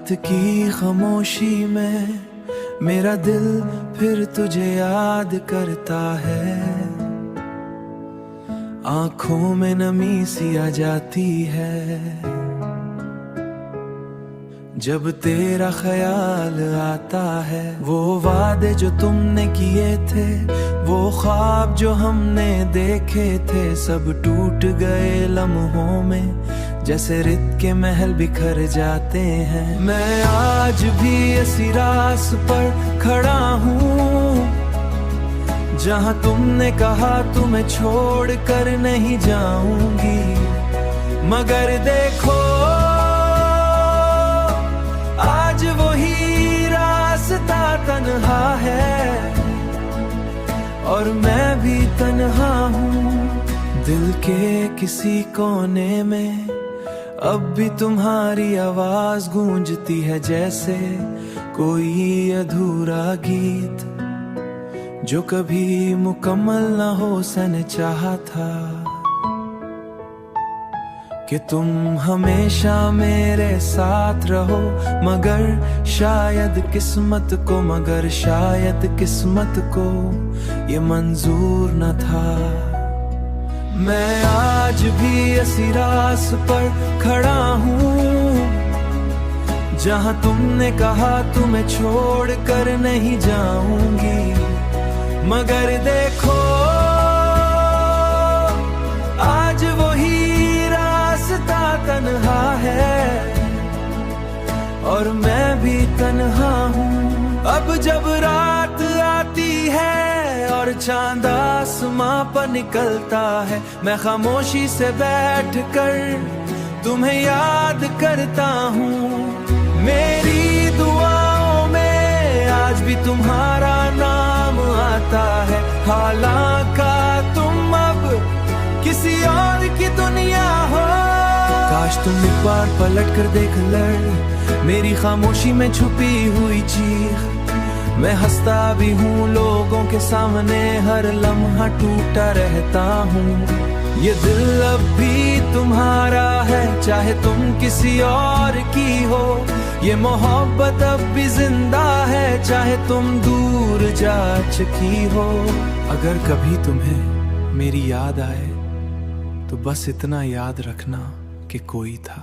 रात की खामोशी में मेरा दिल फिर तुझे याद करता है। आंखों में नमी सी आ जाती है जब तेरा ख्याल आता है। वो वादे जो तुमने किए थे, वो ख्वाब जो हमने देखे थे, सब टूट गए लम्हों में जैसे रेत के महल बिखर जाते हैं। मैं आज भी इसी रास पर खड़ा हूँ जहाँ तुमने कहा तुम्हें छोड़ कर नहीं जाऊंगी, मगर देखो आज वही रास्ता तन्हा है और मैं भी तन्हा हूँ। दिल के किसी कोने में अब भी तुम्हारी आवाज गूंजती है, जैसे कोई अधूरा गीत जो कभी मुकम्मल न हो सन चाहा था। कि तुम हमेशा मेरे साथ रहो, मगर शायद किस्मत को ये मंजूर न था। मैं आज भी इसी रास पर खड़ा हूँ जहाँ तुमने कहा तुम्हें छोड़ कर नहीं जाऊंगी, मगर देखो आज वही रास्ता तन्हा है और मैं भी तन्हा हूँ। अब जब रात आती है और चांद आसमां पर निकलता है, मैं खामोशी से बैठ कर तुम्हें याद करता हूँ। मेरी दुआओं में आज भी तुम्हारा नाम आता है, हालांकि तुम अब किसी और की दुनिया हो। काश तुम एक बार पलट कर देख ले मेरी खामोशी में छुपी हुई चीख। मैं हंसता भी हूँ लोगों के सामने, हर लम्हा टूटा रहता हूँ। ये दिल अब भी तुम्हारा है चाहे तुम किसी और की हो, ये मोहब्बत अब भी जिंदा है चाहे तुम दूर जा चुकी हो। अगर कभी तुम्हें मेरी याद आए तो बस इतना याद रखना कि कोई था